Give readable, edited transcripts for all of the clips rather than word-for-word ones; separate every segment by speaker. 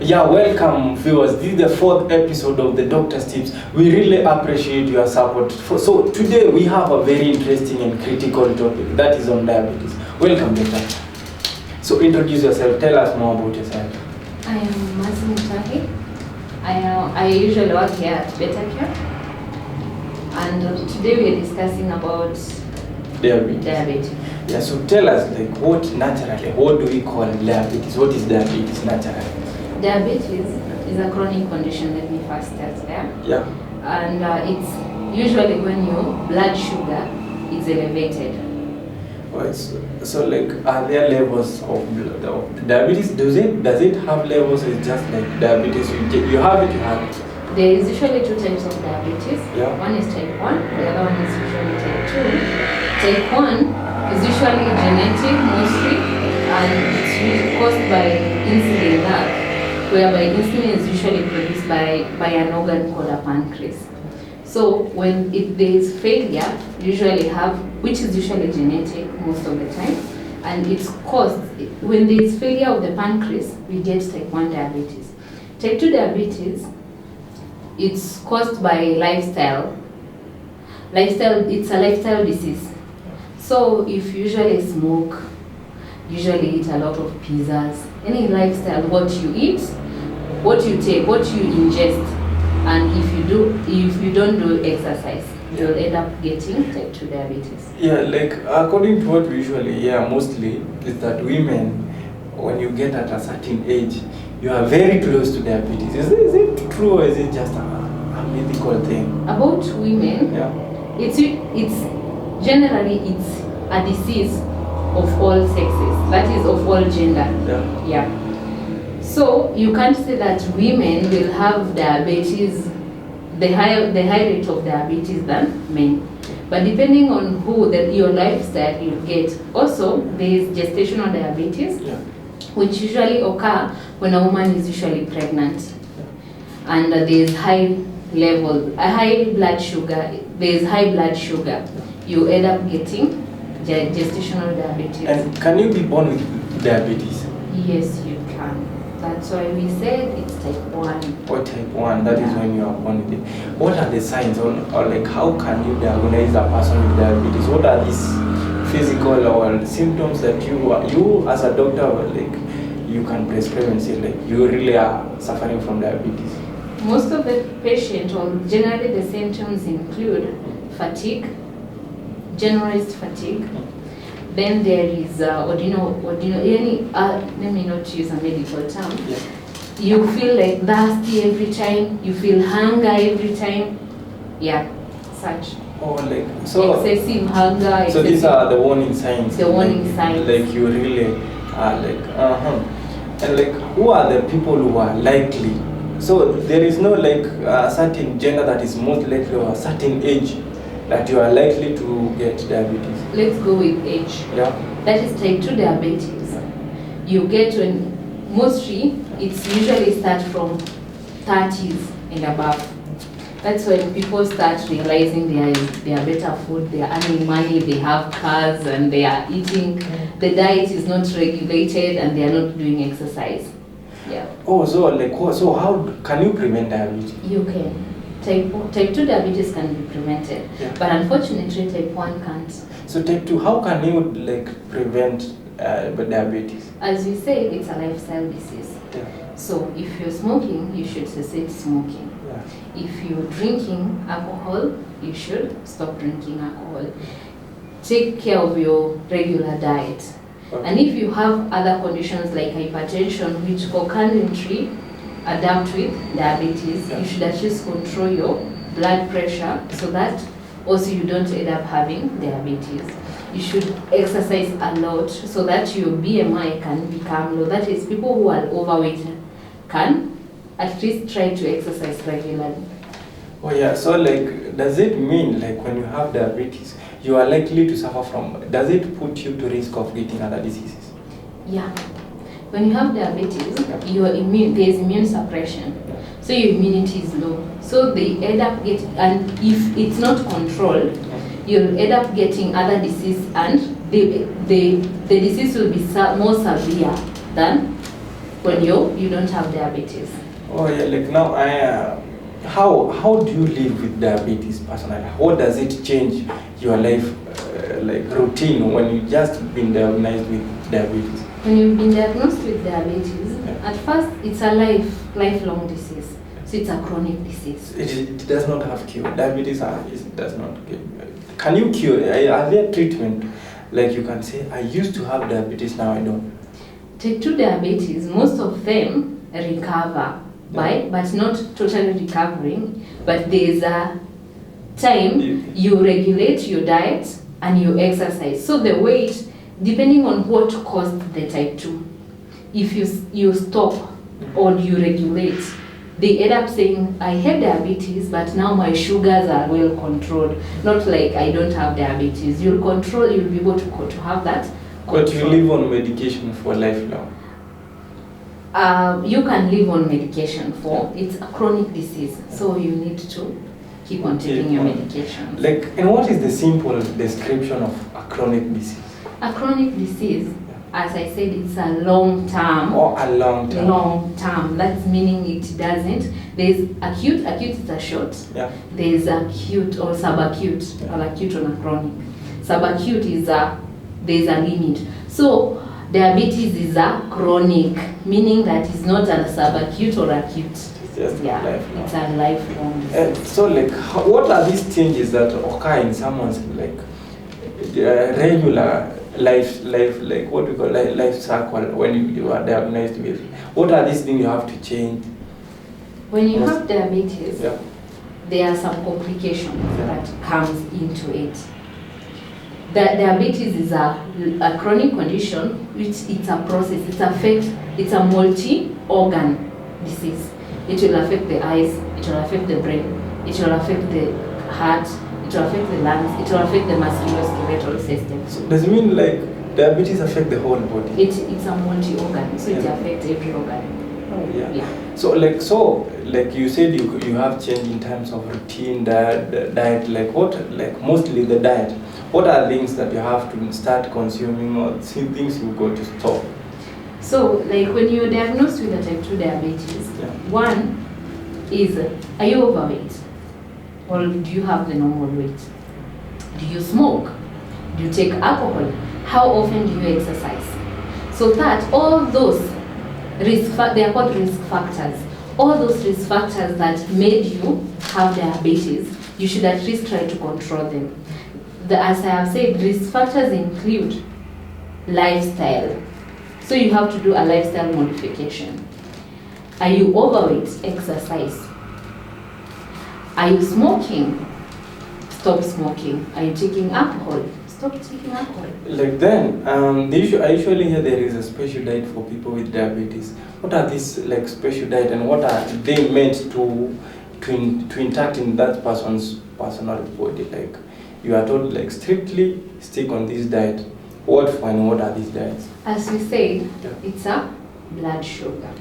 Speaker 1: Yeah, welcome viewers. This is the fourth episode of the Doctor's Tips. We really appreciate your support. So today we have a very interesting and critical topic that is on diabetes. Welcome, Doctor. So introduce yourself. Tell us more about yourself.
Speaker 2: I am Mercy Mutahi. I usually work here at Better Care. And today we are discussing about diabetes.
Speaker 1: Yeah, so tell us what do we call diabetes? What is diabetes naturally?
Speaker 2: Diabetes is a chronic condition, let me first start there.
Speaker 1: Yeah.
Speaker 2: And it's usually when your blood sugar is elevated.
Speaker 1: Right. So are there levels of diabetes? Does it have levels? It's just like diabetes. You have it, you have it.
Speaker 2: There is usually two types of diabetes.
Speaker 1: Yeah.
Speaker 2: One is type 1, the other one is usually type 2. Type 1 is usually genetic mostly, and it's caused by insulin lack, whereby insulin is usually produced by an organ called a pancreas. So when there is failure, usually which is usually genetic most of the time, and it's caused, when there is failure of the pancreas, we get type 1 diabetes. Type 2 diabetes, it's caused by lifestyle. It's a lifestyle disease. So if you usually smoke, usually eat a lot of pizzas, any lifestyle, what you eat, what you take, what you ingest, and if you don't do exercise, you'll end up getting type 2 diabetes.
Speaker 1: Yeah, according to what we usually hear mostly is that women, when you get at a certain age, you are very close to diabetes. Is it true, or is it just a medical thing?
Speaker 2: About women,
Speaker 1: Yeah.
Speaker 2: it's generally it's a disease of all sexes, that is of all gender. Yeah. So you can't say that women will have diabetes, the high rate of diabetes than men. But depending on your lifestyle you get. Also, there is gestational diabetes, which usually occur when a woman is usually pregnant. And there is high blood sugar. There is high blood sugar. You end up getting gestational diabetes.
Speaker 1: And can you be born with diabetes?
Speaker 2: Yes, you can. That's why we said it's type 1.
Speaker 1: Or type 1, that is when you are born with it. What are the signs, or how can you diagnose a person with diabetes? What are these physical or symptoms that you as a doctor, you can prescribe and say, you really are suffering from diabetes?
Speaker 2: Most of the patients, or generally the symptoms include fatigue, generalized fatigue. Then there is, let me not use a medical term.
Speaker 1: Yeah.
Speaker 2: You feel like thirsty every time, you feel hunger every time. Yeah, such. Excessive hunger.
Speaker 1: So these are the warning signs.
Speaker 2: The warning signs.
Speaker 1: You really are And who are the people who are likely? So there is no a certain gender that is most likely, or a certain age that you are likely to get diabetes.
Speaker 2: Let's go with age.
Speaker 1: Yeah.
Speaker 2: That is type 2 diabetes. You get mostly it's usually start from 30s and above. That's when people start realizing they are better food, they are earning money, they have cars, and they are eating. The diet is not regulated, and they are not doing exercise. Yeah.
Speaker 1: Oh, so how can you prevent diabetes?
Speaker 2: You can. Type 2 diabetes can be prevented, but unfortunately type 1 can't.
Speaker 1: So type 2, how can you prevent diabetes?
Speaker 2: As we say, it's a lifestyle disease.
Speaker 1: Yeah.
Speaker 2: So if you're smoking, you should cessate smoking.
Speaker 1: Yeah.
Speaker 2: If you're drinking alcohol, you should stop drinking alcohol. Take care of your regular diet. Okay. And if you have other conditions like hypertension, which concurrently adapt with diabetes, you should at least control your blood pressure so that also you don't end up having diabetes. You should exercise a lot so that your BMI can become low. That is, people who are overweight can at least try to exercise regularly.
Speaker 1: Oh yeah, so does it mean when you have diabetes, you are likely to suffer from, does it put you to risk of getting other diseases?
Speaker 2: Yeah. When you have diabetes, there's immune suppression. So your immunity is low. So they end up getting, and if it's not controlled, you'll end up getting other disease, and the disease will be more severe than when you don't have diabetes.
Speaker 1: Oh yeah, like now how do you live with diabetes personally? What does it change your life like routine when you just been diagnosed with diabetes?
Speaker 2: When you've been diagnosed with diabetes,
Speaker 1: Yeah.
Speaker 2: at first it's a lifelong disease. So it's a chronic disease.
Speaker 1: It does not have cure. Diabetes does not cure. Can you cure? Are there treatment? Like you can say, I used to have diabetes, now I don't.
Speaker 2: Type 2 diabetes, most of them recover but not totally recovering. But there's a time you regulate your diet and you exercise. So the weight, depending on what caused the type 2, if you stop or you regulate, they end up saying, I had diabetes, but now my sugars are well controlled. Not like I don't have diabetes. You'll be able to have that control.
Speaker 1: But you live on medication for lifelong.
Speaker 2: You can live on medication for, it's a chronic disease, so you need to keep on taking your medication.
Speaker 1: Like, and what is the simple description of a chronic disease?
Speaker 2: A chronic disease, as I said, it's a long term.
Speaker 1: Or a long term?
Speaker 2: Long term, that's meaning it doesn't. There's acute is a short.
Speaker 1: Yeah.
Speaker 2: There's acute or subacute, or acute on a chronic. Subacute is there's a limit. So diabetes is a chronic, meaning that it's not a subacute or acute.
Speaker 1: It's just lifelong.
Speaker 2: It's a lifelong disease.
Speaker 1: So like, what are these changes that occur in someone's like regular life, like what we call life cycle when you are diagnosed with? What are these things you have to change?
Speaker 2: When you have diabetes,
Speaker 1: Yeah.
Speaker 2: there are some complications that comes into it. The diabetes is a chronic condition, which it's a process. It's a multi-organ disease. It will affect the eyes, it will affect the brain, it will affect the heart, it will affect the lungs, it will affect the musculoskeletal system.
Speaker 1: So does it mean like diabetes affect the whole body?
Speaker 2: It's a multi-organ, so it affects every organ.
Speaker 1: Yeah. So like you said, you have changed in terms of routine, diet, like what, like mostly the diet. What are things that you have to start consuming or things you got to stop?
Speaker 2: So like when you're diagnosed with a type 2 diabetes, one is, are you overweight? Or do you have the normal weight? Do you smoke? Do you take alcohol? How often do you exercise? So that all those they are called risk factors. All those risk factors that made you have diabetes, you should at least try to control them. As I have said, risk factors include lifestyle. So you have to do a lifestyle modification. Are you overweight? Exercise. Are you smoking? Stop smoking. Are you taking alcohol? Stop taking alcohol.
Speaker 1: Like then, I usually hear there is a special diet for people with diabetes. What are these like special diet and what are they meant to interact in that person's personal body? Like you are told like strictly stick on this diet. What for and what are these diets?
Speaker 2: As we said, it's a blood sugar,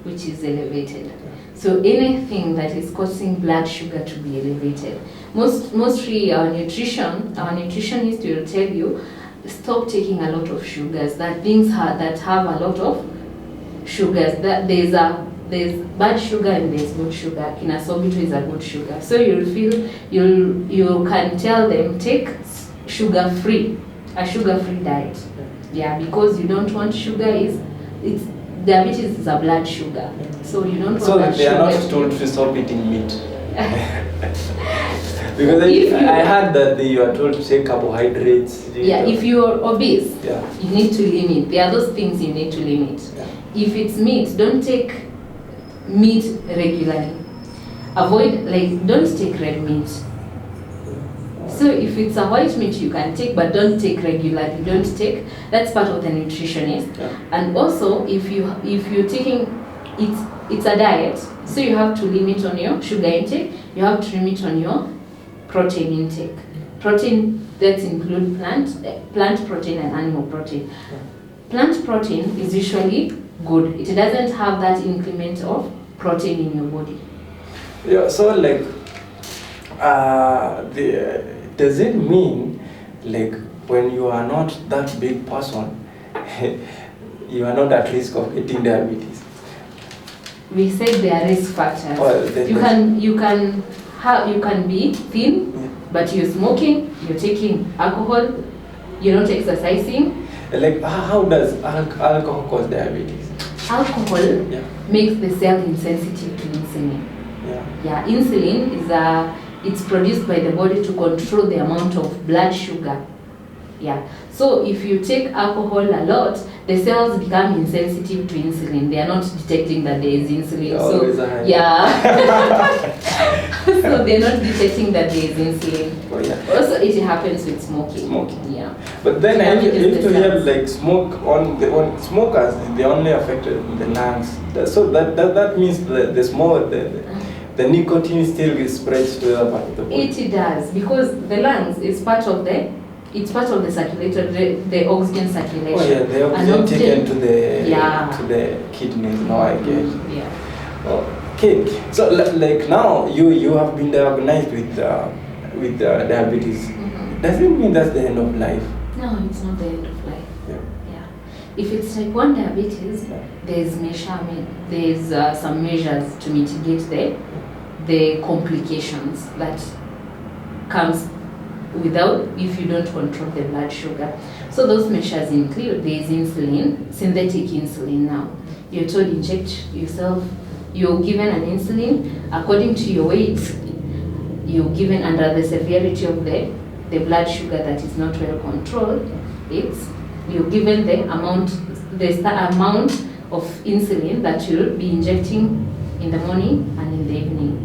Speaker 2: which is elevated. So anything that is causing blood sugar to be elevated, mostly our nutritionist will tell you, stop taking a lot of sugars. That things that have a lot of sugars. That there's bad sugar and there's good sugar. Kinasobitu is a good sugar. So you can tell them take a sugar-free diet. Yeah, because you don't want sugar. Diabetes is a blood sugar, so you don't want
Speaker 1: so
Speaker 2: that
Speaker 1: they are not
Speaker 2: sugar.
Speaker 1: told to stop eating meat. Because I heard that you are told to take carbohydrates.
Speaker 2: Yeah, if you are obese,
Speaker 1: you
Speaker 2: need to limit. There are those things you need to limit. If it's meat, don't take meat regularly. Don't take red meat. So if it's a white meat you can take, but don't take regularly. Don't take. That's part of the nutritionist. And also, if you're taking, it's a diet. So you have to limit on your sugar intake. You have to limit on your protein intake. Protein that include plant protein and animal protein. Plant protein is usually good. It doesn't have that increment of protein in your body.
Speaker 1: Yeah. So like, does it mean like when you are not that big person, you are not at risk of getting diabetes?
Speaker 2: we said there are risk factors.
Speaker 1: Oh,
Speaker 2: You can be thin, but you're smoking, you're taking alcohol, you're not exercising.
Speaker 1: Like, how does alcohol cause diabetes?
Speaker 2: Alcohol makes the cell insensitive to insulin. Yeah, insulin is it's produced by the body to control the amount of blood sugar. Yeah. So if you take alcohol a lot, the cells become insensitive to insulin. They are not detecting that there is insulin. So so they're not detecting that there is insulin.
Speaker 1: Oh, yeah.
Speaker 2: Also, it happens with smoking. Yeah.
Speaker 1: But then I used to hear like smokers, they only affected the lungs. So that means that the nicotine still spreads to the other part of the body.
Speaker 2: It does, because the lungs is part of the circulatory, the oxygen circulation.
Speaker 1: Oh yeah, the oxygen taken to the kidneys. Now I get.
Speaker 2: Yeah.
Speaker 1: Okay, so like now you have been diagnosed with diabetes.
Speaker 2: Mm-hmm.
Speaker 1: Does it mean that's the end of life?
Speaker 2: No, it's not the end of life.
Speaker 1: Yeah.
Speaker 2: If it's type 1 diabetes, there's some measures to mitigate the complications that comes if you don't control the blood sugar. So those measures include, there's insulin, synthetic insulin now. You're told inject yourself, you're given an insulin according to your weight, you're given under the severity of the blood sugar that is not well controlled. You're given the amount of insulin that you'll be injecting in the morning and in the evening.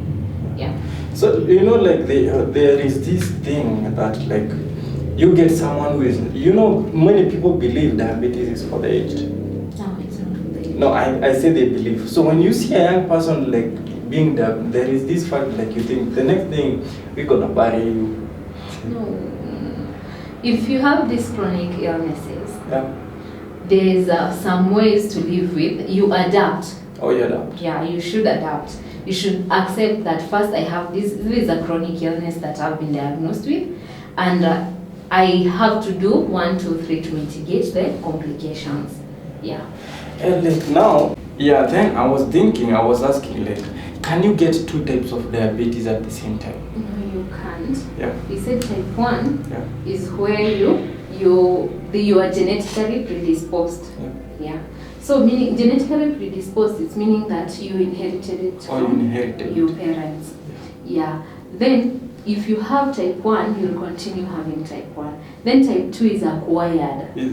Speaker 2: Yeah.
Speaker 1: So like there is this thing that like you get someone who is many people believe diabetes is for the aged.
Speaker 2: No, it's not for the aged.
Speaker 1: No, I say they believe. So when you see a young person like being diabetic, there is this fact like you think the next thing we're gonna bury you.
Speaker 2: No. If you have these chronic illnesses,
Speaker 1: there's
Speaker 2: some ways to live with. You adapt.
Speaker 1: Oh, you adapt.
Speaker 2: Yeah, you should adapt. You should accept that first I have this is a chronic illness that I've been diagnosed with, and I have to do 1, 2, 3 to mitigate the complications. Yeah.
Speaker 1: And like now, then I was asking like, can you get 2 types of diabetes at the same time?
Speaker 2: No, you can't.
Speaker 1: Yeah.
Speaker 2: We said type 1 is where you are genetically predisposed. Yeah. So meaning genetically predisposed, it's meaning that you inherited it from your parents. Yeah. Then if you have type 1, you'll continue having type 1. Then type 2 is acquired.
Speaker 1: You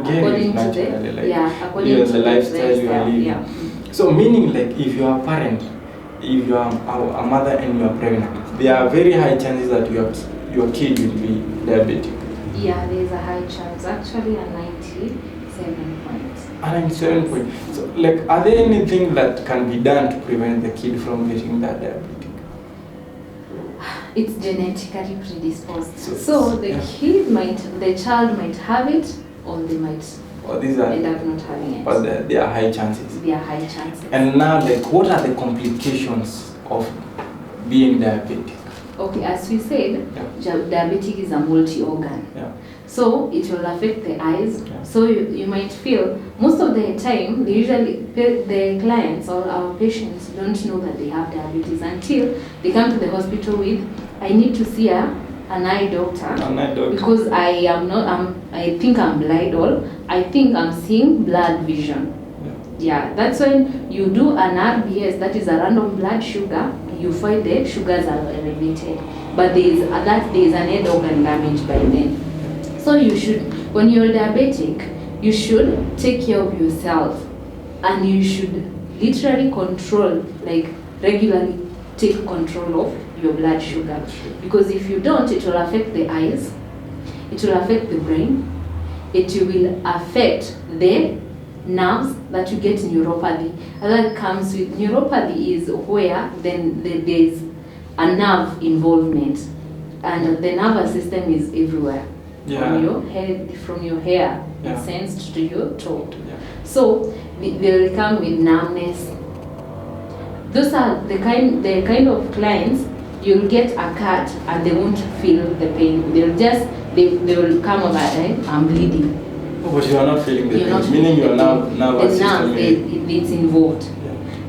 Speaker 1: get it naturally,
Speaker 2: according to
Speaker 1: the lifestyle you are living.
Speaker 2: Yeah.
Speaker 1: So meaning like if you are a parent, if you are a mother and you are pregnant, there are very high chances that your kid will be diabetic.
Speaker 2: Yeah, there is a high chance, actually a 97 points.
Speaker 1: And 7 points. So, like, are there anything that can be done to prevent the kid from getting that diabetic?
Speaker 2: It's genetically predisposed. So the child might have it, or they might end up not having it.
Speaker 1: But there are high chances.
Speaker 2: There are high chances.
Speaker 1: And now, like, what are the complications of being diabetic?
Speaker 2: Okay, as we said, diabetic is a multi-organ.
Speaker 1: Yeah.
Speaker 2: So it will affect the eyes. Yeah. So you might feel, most of the time, the clients or our patients don't know that they have diabetes until they come to the hospital with, I need to see an eye doctor. Because I think I'm blind, or I think I'm seeing blood vision. Yeah, that's when you do an RBS, that is a random blood sugar, you find the sugars are elevated. But there is an head organ damage by then. So you should, when you're diabetic, you should take care of yourself, and you should literally control, like regularly take control of your blood sugar. Because if you don't, it will affect the eyes, it will affect the brain, it will affect the nerves that you get neuropathy. And that comes with neuropathy is where then there's a nerve involvement, and the nervous system is everywhere. From your head, from your hair, it's sensed to your toe. So they'll come with numbness. Those are the kind of clients you'll get a cut and they won't feel the pain. They will come over, I'm bleeding.
Speaker 1: But you are not feeling the pain, meaning your nerve system.
Speaker 2: It's involved.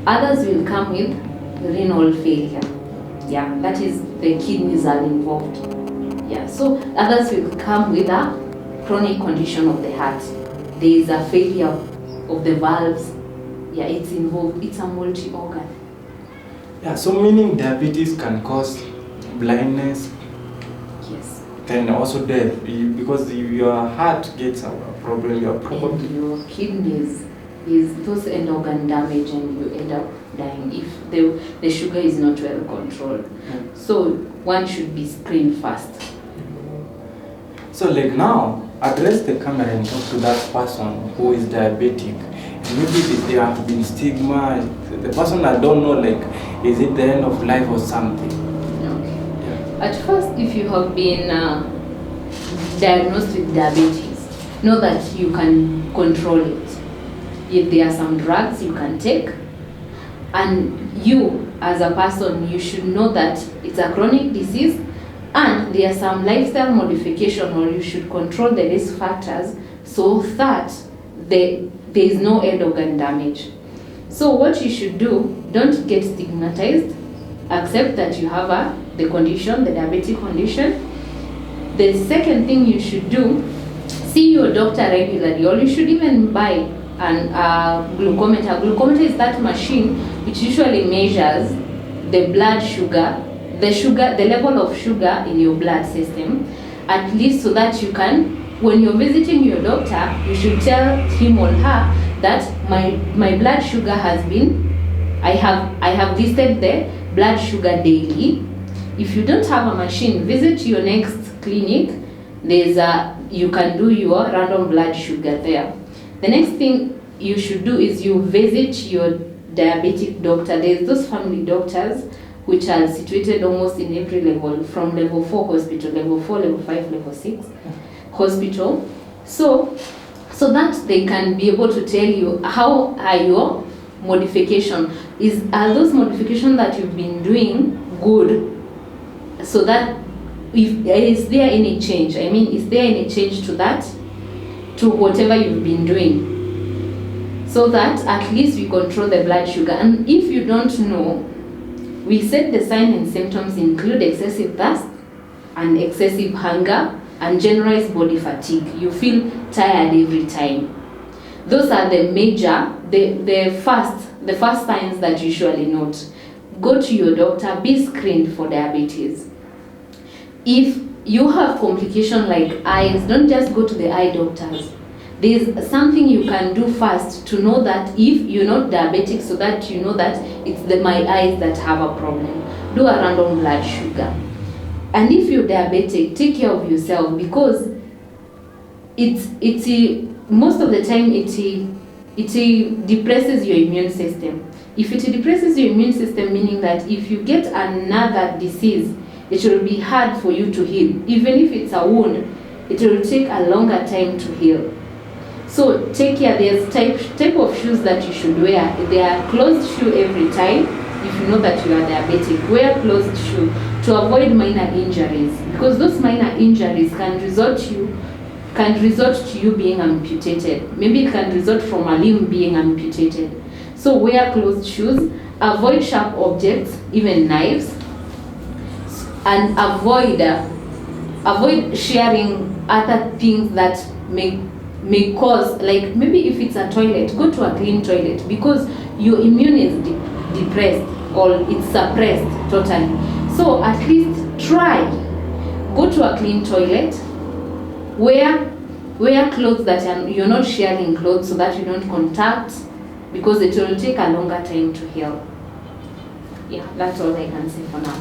Speaker 2: Others will come with renal failure. Yeah, that is the kidneys are involved. Yeah, so others will come with a chronic condition of the heart. There is a failure of the valves. Yeah, it's involved. It's a multi-organ.
Speaker 1: Yeah, so meaning diabetes can cause blindness,
Speaker 2: Yes.
Speaker 1: then also death, because if your heart gets a problem, you're
Speaker 2: And
Speaker 1: probably...
Speaker 2: your kidneys is those end organ damage, and you end up dying if the sugar is not well controlled. So one should be screened first.
Speaker 1: So like now, address the camera and talk to that person who is diabetic. Maybe there have been stigma, the person I don't know, like, is it the end of life or something?
Speaker 2: Okay.
Speaker 1: Yeah.
Speaker 2: At first, if you have been diagnosed with diabetes, know that you can control it. If there are some drugs you can take, and you as a person, you should know that it's a chronic disease, and there are some lifestyle modification, or you should control the risk factors so that there is no end organ damage. So what you should do, don't get stigmatized. Accept that you have the condition, the diabetic condition. The second thing you should do, see your doctor regularly, or you should even buy an glucometer. Glucometer is that machine which usually measures the blood sugar, the level of sugar in your blood system, at least so that you can, when you're visiting your doctor, you should tell him or her that my blood sugar has been, I have listed the blood sugar daily. If you don't have a machine, visit your next clinic. You can do your random blood sugar there. The next thing you should do is you visit your diabetic doctor. There's those family doctors which are situated almost in every level, from level 4 hospital, level 4, level 5, level 6 hospital. So that they can be able to tell you how are your modification. Are those modifications that you've been doing good? So that is there any change? I mean, is there any change to that, to whatever you've been doing? So that at least we control the blood sugar. And if you don't know, we said the signs and symptoms include excessive thirst and excessive hunger and generalized body fatigue. You feel tired every time. Those are the major, the first signs that you usually note. Go to your doctor, be screened for diabetes. If you have complications like eyes, don't just go to the eye doctors. There's something you can do first to know that if you're not diabetic, so that you know that it's my eyes that have a problem. Do a random blood sugar. And if you're diabetic, take care of yourself, because it's most of the time it depresses your immune system. If it depresses your immune system, meaning that if you get another disease, it will be hard for you to heal. Even if it's a wound, it will take a longer time to heal. So take care. There's type of shoes that you should wear. They are closed shoe every time. If you know that you are diabetic, wear closed shoe to avoid minor injuries, because those minor injuries can result to you being amputated. Maybe it can result from a limb being amputated. So wear closed shoes. Avoid sharp objects, even knives, and avoid sharing other things that may cause, like maybe if it's a toilet, go to a clean toilet, because your immune is depressed or it's suppressed totally. So at least try, go to a clean toilet, wear clothes that you're not sharing clothes, so that you don't contact, because it will take a longer time to heal. Yeah, that's all I can say for now.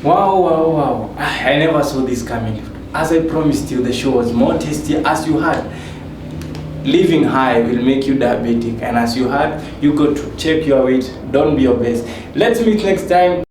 Speaker 1: Wow. I never saw this coming. As I promised you, the show was more tasty. As you heard, living high will make you diabetic, and as you heard, you got to check your weight. Don't be obese. Let's meet next time.